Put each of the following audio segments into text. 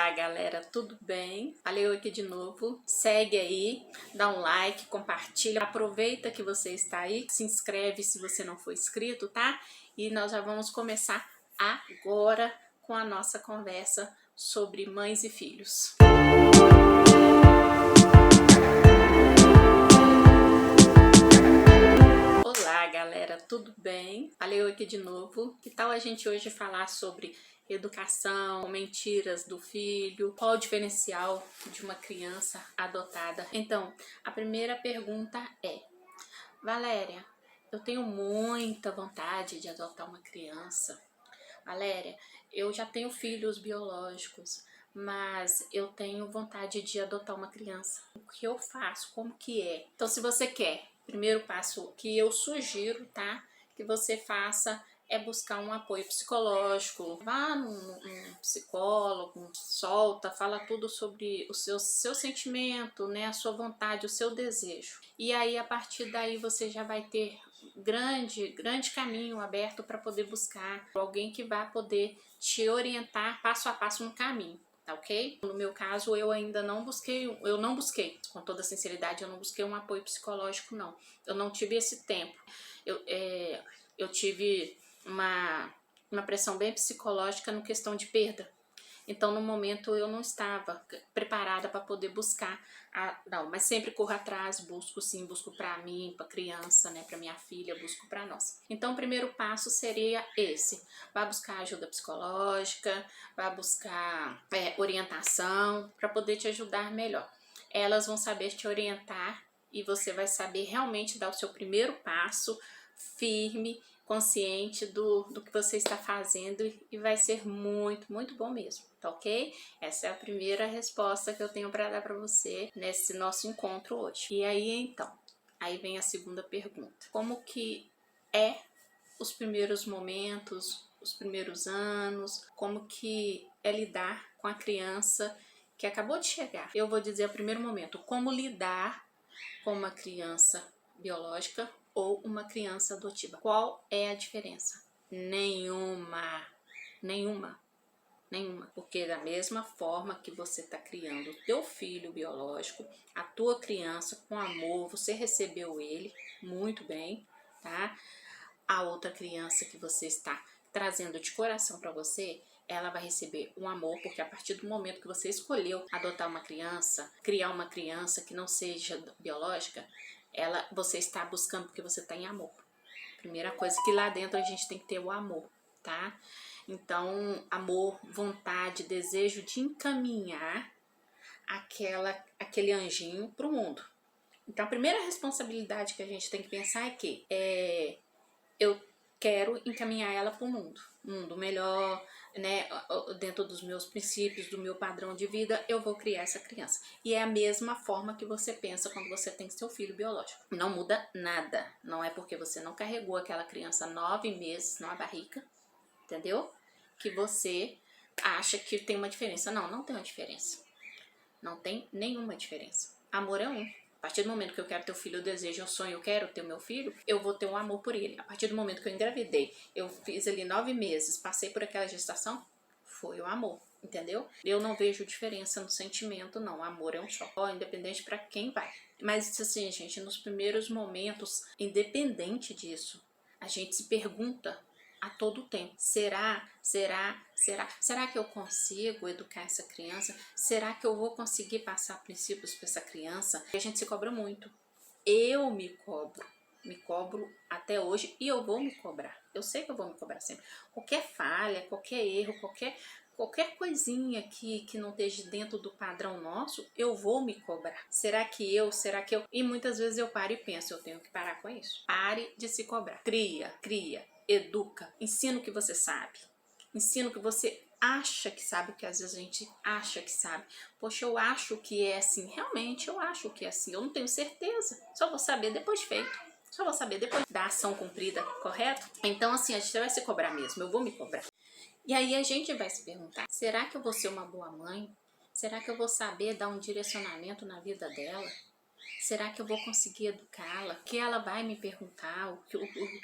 Olá galera, tudo bem? Falei eu aqui de novo, segue aí, dá um like, compartilha, aproveita que você está aí, se inscreve se você não for inscrito, tá? E nós já vamos começar agora com a nossa conversa sobre mães e filhos. Olá galera, tudo bem? Falei eu aqui de novo, que tal a gente hoje falar sobre educação, mentiras do filho, qual o diferencial de uma criança adotada? Então, a primeira pergunta é: Valéria, eu tenho muita vontade de adotar uma criança. Valéria, eu já tenho filhos biológicos, mas eu tenho vontade de adotar uma criança. O que eu faço? Como que é? Então, se você quer, primeiro passo que eu sugiro, tá? Que você faça é buscar um apoio psicológico. Vá num psicólogo, solta, fala tudo sobre o seu sentimento, né? A sua vontade, o seu desejo. E aí, a partir daí, você já vai ter grande caminho aberto para poder buscar alguém que vai poder te orientar passo a passo no caminho. Tá ok? No meu caso, eu ainda não busquei, com toda sinceridade, eu não busquei um apoio psicológico, não. Eu não tive esse tempo. Eu tive uma pressão bem psicológica no questão de perda. Então, no momento, eu não estava preparada para poder buscar. Não, mas sempre corro atrás, busco sim, busco para mim, para criança, né, para minha filha, busco para nós. Então, o primeiro passo seria esse: vai buscar ajuda psicológica, vai buscar orientação para poder te ajudar melhor. Elas vão saber te orientar e você vai saber realmente dar o seu primeiro passo firme, consciente do que você está fazendo, e vai ser muito bom mesmo, tá ok? Essa é a primeira resposta que eu tenho para dar para você nesse nosso encontro hoje. E aí então, aí vem a segunda pergunta: como que é os primeiros momentos, os primeiros anos, como que é lidar com a criança que acabou de chegar? Eu vou dizer o primeiro momento: como lidar com uma criança biológica ou uma criança adotiva. Qual é a diferença? Nenhuma. Porque da mesma forma que você está criando o teu filho biológico, a tua criança com amor, você recebeu ele muito bem, tá? A outra criança que você está trazendo de coração para você, ela vai receber um amor, porque a partir do momento que você escolheu adotar uma criança, criar uma criança que não seja biológica, você está buscando porque você está em amor. Primeira coisa, que lá dentro a gente tem que ter o amor, tá? Então, amor, vontade, desejo de encaminhar aquele anjinho para o mundo. Então, a primeira responsabilidade que a gente tem que pensar é que eu quero encaminhar ela para o mundo. Um mundo melhor, né? Dentro dos meus princípios, do meu padrão de vida, eu vou criar essa criança. E é a mesma forma que você pensa quando você tem seu filho biológico. Não muda nada. Não é porque você não carregou aquela criança 9 meses na barriga, entendeu? Que você acha que tem uma diferença. Não, não tem uma diferença. Não tem nenhuma diferença. Amor é um. A partir do momento que eu quero ter o filho, eu desejo, eu sonho, eu quero ter o meu filho, eu vou ter um amor por ele. A partir do momento que eu engravidei, eu fiz ali 9 meses, passei por aquela gestação, foi o amor, entendeu? Eu não vejo diferença no sentimento, não. O amor é um só, independente para quem vai. Mas assim, gente, nos primeiros momentos, independente disso, a gente se pergunta a todo tempo: será que eu consigo educar essa criança? Será que eu vou conseguir passar princípios para essa criança? E a gente se cobra muito. Eu me cobro até hoje, e eu vou me cobrar. Eu sei que eu vou me cobrar sempre. Qualquer falha, qualquer erro, qualquer coisinha que não esteja dentro do padrão nosso, eu vou me cobrar. Será que eu? E muitas vezes eu paro e penso: eu tenho que parar com isso. Pare de se cobrar. Cria. Educa, ensina o que você sabe, ensina o que você acha que sabe, porque às vezes a gente acha que sabe. Poxa, eu acho que é assim, realmente eu acho que é assim, eu não tenho certeza, só vou saber depois de feito, só vou saber depois da ação cumprida, correto? Então assim, a gente vai se cobrar mesmo, eu vou me cobrar. E aí a gente vai se perguntar: será que eu vou ser uma boa mãe? Será que eu vou saber dar um direcionamento na vida dela? Será que eu vou conseguir educá-la? O que ela vai me perguntar? O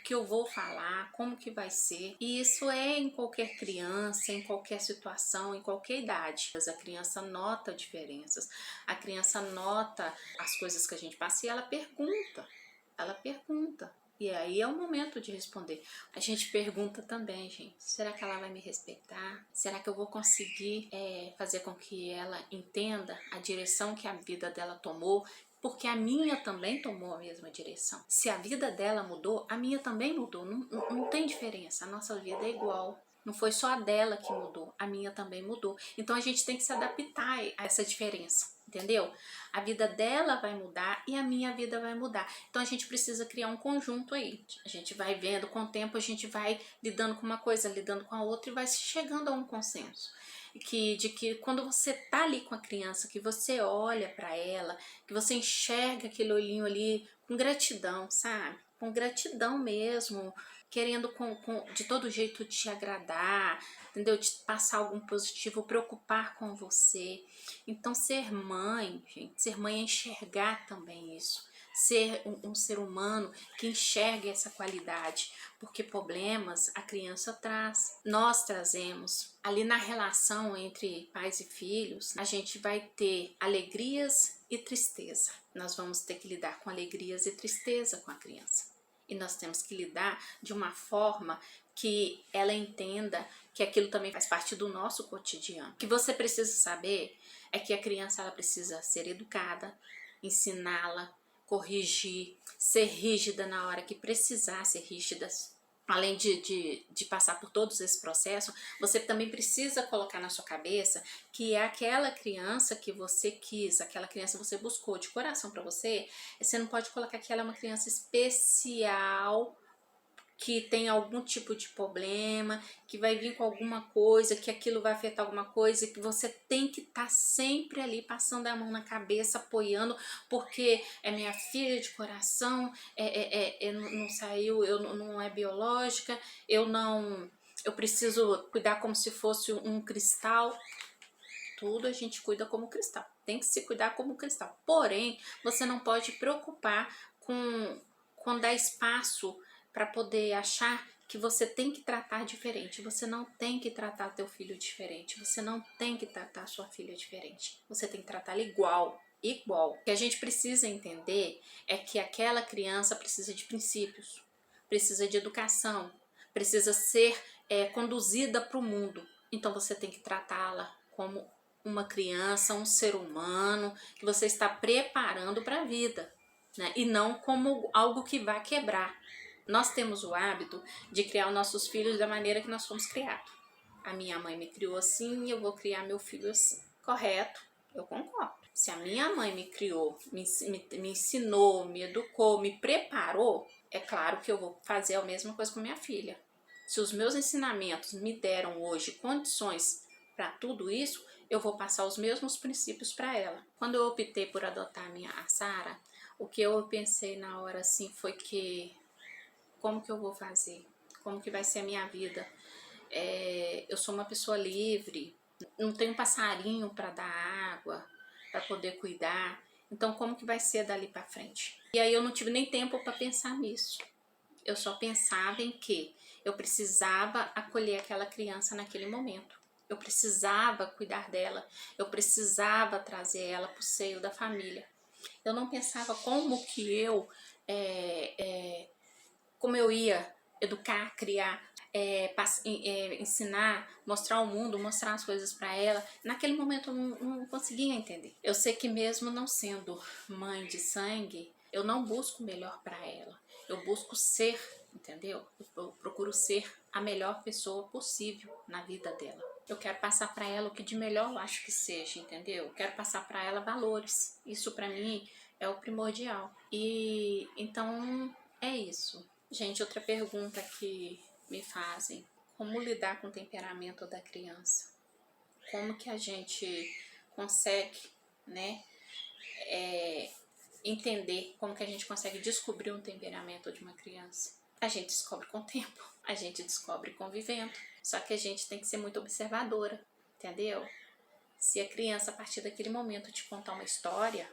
que eu vou falar? Como que vai ser? E isso é em qualquer criança, em qualquer situação, em qualquer idade. A criança nota diferenças, a criança nota as coisas que a gente passa e ela pergunta. Ela pergunta. E aí é o momento de responder. A gente pergunta também, gente, será que ela vai me respeitar? Será que eu vou conseguir fazer com que ela entenda a direção que a vida dela tomou? Porque a minha também tomou a mesma direção. Se a vida dela mudou, a minha também mudou. Não tem diferença, a nossa vida é igual. Não foi só a dela que mudou, a minha também mudou. Então a gente tem que se adaptar a essa diferença, entendeu? A vida dela vai mudar e a minha vida vai mudar. Então a gente precisa criar um conjunto aí. A gente vai vendo, com o tempo a gente vai lidando com uma coisa, lidando com a outra e vai chegando a um consenso. De que quando você tá ali com a criança, que você olha para ela, que você enxerga aquele olhinho ali com gratidão, sabe? Com gratidão mesmo, querendo de todo jeito te agradar, entendeu? Te passar algum positivo, preocupar com você. Então ser mãe, gente, ser mãe é enxergar também isso. Ser um ser humano que enxerga essa qualidade, porque problemas a criança traz, nós trazemos. Ali na relação entre pais e filhos, a gente vai ter alegrias e tristeza. Nós vamos ter que lidar com alegrias e tristeza com a criança. E nós temos que lidar de uma forma que ela entenda que aquilo também faz parte do nosso cotidiano. O que você precisa saber é que a criança ela precisa ser educada, ensiná-la, corrigir, ser rígida na hora que precisar ser rígida. Além de passar por todos esse processo, você também precisa colocar na sua cabeça que é aquela criança que você quis, aquela criança que você buscou de coração para você, você não pode colocar que ela é uma criança especial, que tem algum tipo de problema, que vai vir com alguma coisa, que aquilo vai afetar alguma coisa, que você tem que estar sempre ali passando a mão na cabeça, apoiando, porque é minha filha de coração, não saiu, não é biológica, eu preciso cuidar como se fosse um cristal. Tudo a gente cuida como cristal, tem que se cuidar como cristal. Porém, você não pode preocupar com dar espaço para poder achar que você tem que tratar diferente. Você não tem que tratar teu filho diferente. Você não tem que tratar sua filha diferente. Você tem que tratá-la igual. Igual. O que a gente precisa entender é que aquela criança precisa de princípios, precisa de educação, precisa ser conduzida para o mundo. Então você tem que tratá-la como uma criança, um ser humano que você está preparando para a vida, né? E não como algo que vai quebrar. Nós temos o hábito de criar os nossos filhos da maneira que nós fomos criados. A minha mãe me criou assim, eu vou criar meu filho assim. Correto, eu concordo. Se a minha mãe me criou, me ensinou, me educou, me preparou, é claro que eu vou fazer a mesma coisa com minha filha. Se os meus ensinamentos me deram hoje condições para tudo isso, eu vou passar os mesmos princípios para ela. Quando eu optei por adotar a Sara, o que eu pensei na hora assim foi que como que eu vou fazer? Como que vai ser a minha vida? Eu sou uma pessoa livre, não tenho passarinho para dar água, para poder cuidar. Então como que vai ser dali para frente? E aí eu não tive nem tempo para pensar nisso. Eu só pensava em que eu precisava acolher aquela criança naquele momento. Eu precisava cuidar dela, eu precisava trazer ela para o seio da família. Eu não pensava como eu ia educar, criar, ensinar, mostrar o mundo, mostrar as coisas para ela. Naquele momento eu não conseguia entender. Eu sei que mesmo não sendo mãe de sangue, eu não busco o melhor para ela. Eu busco ser, entendeu? Eu procuro ser a melhor pessoa possível na vida dela. Eu quero passar para ela o que de melhor eu acho que seja, entendeu? Eu quero passar para ela valores. Isso para mim é o primordial. E então é isso. Gente, outra pergunta que me fazem: como lidar com o temperamento da criança? Como que a gente consegue, né, entender, como que a gente consegue descobrir um temperamento de uma criança? A gente descobre com o tempo, a gente descobre convivendo, só que a gente tem que ser muito observadora, entendeu? Se a criança, a partir daquele momento, te contar uma história,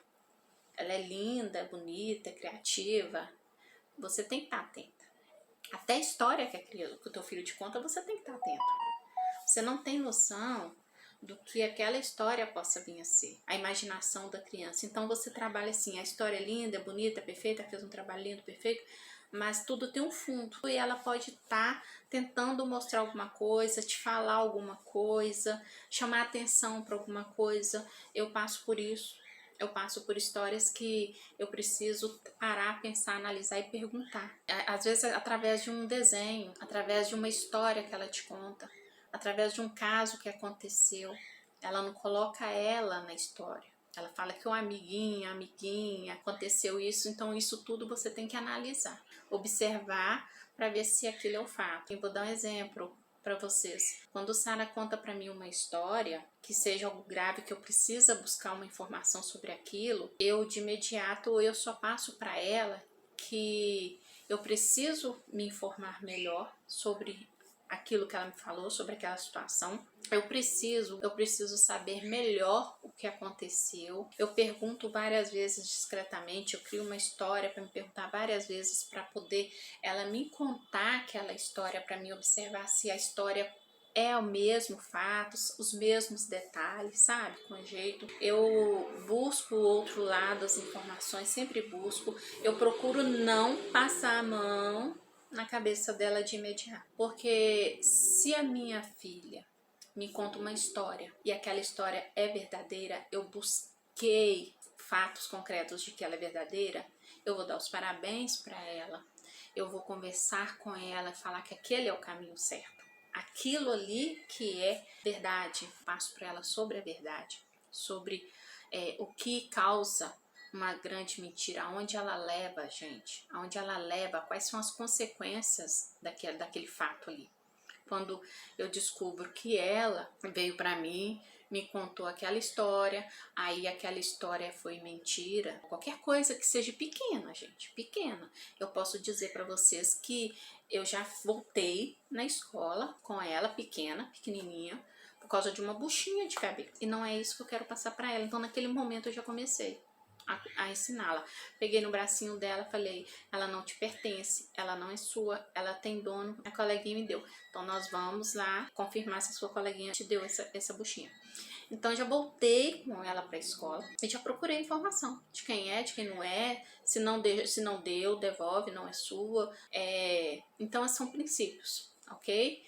ela é linda, é bonita, é criativa, você tem que estar atenta. Até a história que o teu filho te conta, você tem que estar atento. Você não tem noção do que aquela história possa vir a ser, a imaginação da criança. Então você trabalha assim, a história é linda, é bonita, é perfeita, fez um trabalho lindo, perfeito, mas tudo tem um fundo. E ela pode estar tentando mostrar alguma coisa, te falar alguma coisa, chamar atenção para alguma coisa. Eu passo por isso. Eu passo por histórias que eu preciso parar, pensar, analisar e perguntar. Às vezes através de um desenho, através de uma história que ela te conta, através de um caso que aconteceu. Ela não coloca ela na história. Ela fala que o amiguinho, a amiguinha, aconteceu isso, então isso tudo você tem que analisar, observar para ver se aquilo é o fato. Eu vou dar um exemplo para vocês. Quando Sara conta para mim uma história que seja algo grave, que eu precisa buscar uma informação sobre aquilo, eu de imediato eu só passo para ela que eu preciso me informar melhor sobre aquilo que ela me falou, sobre aquela situação. Eu preciso saber melhor o que aconteceu. Eu pergunto várias vezes discretamente, eu crio uma história para me perguntar várias vezes para poder ela me contar aquela história, para me observar se a história é o mesmo fato, os mesmos detalhes, sabe? Com jeito. Eu busco o outro lado das informações, sempre busco. Eu procuro não passar a mão na cabeça dela de imediato. Porque se a minha filha me conta uma história e aquela história é verdadeira, eu busquei fatos concretos de que ela é verdadeira, eu vou dar os parabéns para ela, eu vou conversar com ela e falar que aquele é o caminho certo. Aquilo ali que é verdade, passo para ela sobre a verdade, sobre o que causa uma grande mentira, aonde ela leva a gente, aonde ela leva, quais são as consequências daquele fato ali. Quando eu descubro que ela veio para mim, me contou aquela história, aí aquela história foi mentira, qualquer coisa que seja pequena, gente, pequena. Eu posso dizer para vocês que eu já voltei na escola com ela, pequenininha, por causa de uma buchinha de cabelo. E não é isso que eu quero passar para ela. Então naquele momento eu já comecei a ensiná-la. Peguei no bracinho dela, falei, ela não te pertence, ela não é sua, ela tem dono, a coleguinha me deu. Então nós vamos lá confirmar se a sua coleguinha te deu essa buchinha. Então eu já voltei com ela para a escola e já procurei informação de quem é, de quem não é, se não deu, devolve, não é sua. Então são princípios, ok?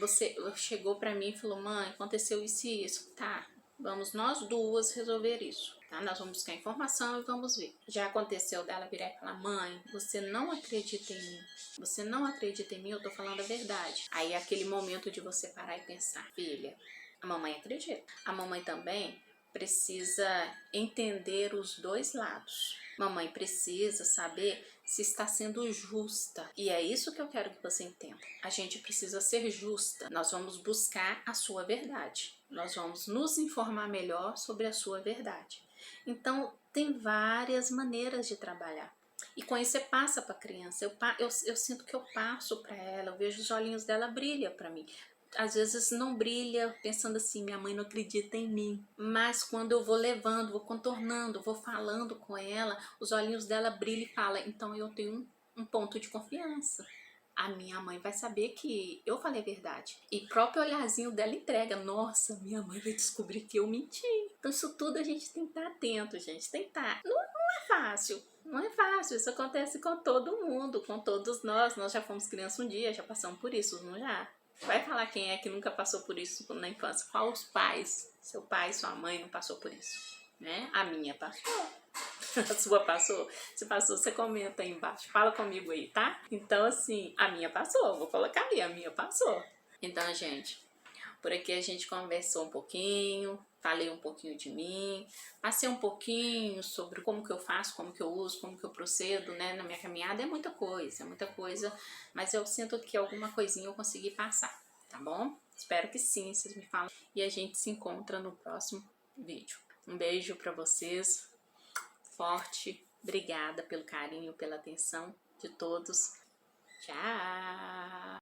Você chegou para mim e falou, mãe, aconteceu isso e isso. Tá, vamos nós duas resolver isso. Tá? Nós vamos buscar informação e vamos ver. Já aconteceu dela virar e falar, mãe, você não acredita em mim. Você não acredita em mim, eu tô falando a verdade. Aí é aquele momento de você parar e pensar, filha, a mamãe acredita. A mamãe também precisa entender os dois lados. Mamãe precisa saber se está sendo justa. E é isso que eu quero que você entenda. A gente precisa ser justa. Nós vamos buscar a sua verdade. Nós vamos nos informar melhor sobre a sua verdade. Então, tem várias maneiras de trabalhar. E com isso você passa para a criança. Eu sinto que eu passo para ela, eu vejo os olhinhos dela brilham para mim. Às vezes não brilha, pensando assim, minha mãe não acredita em mim. Mas quando eu vou levando, vou contornando, vou falando com ela, os olhinhos dela brilham e falam, então eu tenho um ponto de confiança. A minha mãe vai saber que eu falei a verdade. E o próprio olharzinho dela entrega. Nossa, minha mãe vai descobrir que eu menti. Então isso tudo a gente tem que estar atento, gente. Tem que estar. Não é fácil. Não é fácil. Isso acontece com todo mundo, com todos nós. Nós já fomos criança um dia, já passamos por isso, não já? Vai falar quem é que nunca passou por isso na infância. Qual os pais? Seu pai, sua mãe não passou por isso, né? A minha passou. A sua passou? Se passou, você comenta aí embaixo. Fala comigo aí, tá? Então, assim, a minha passou. Vou colocar ali, a minha passou. Então, gente, por aqui a gente conversou um pouquinho, falei um pouquinho de mim, passei um pouquinho sobre como que eu faço, como que eu uso, como que eu procedo, né? Na minha caminhada é muita coisa, mas eu sinto que alguma coisinha eu consegui passar, tá bom? Espero que sim, vocês me falam. E a gente se encontra no próximo vídeo. Um beijo pra vocês, forte, obrigada pelo carinho, pela atenção de todos. Tchau!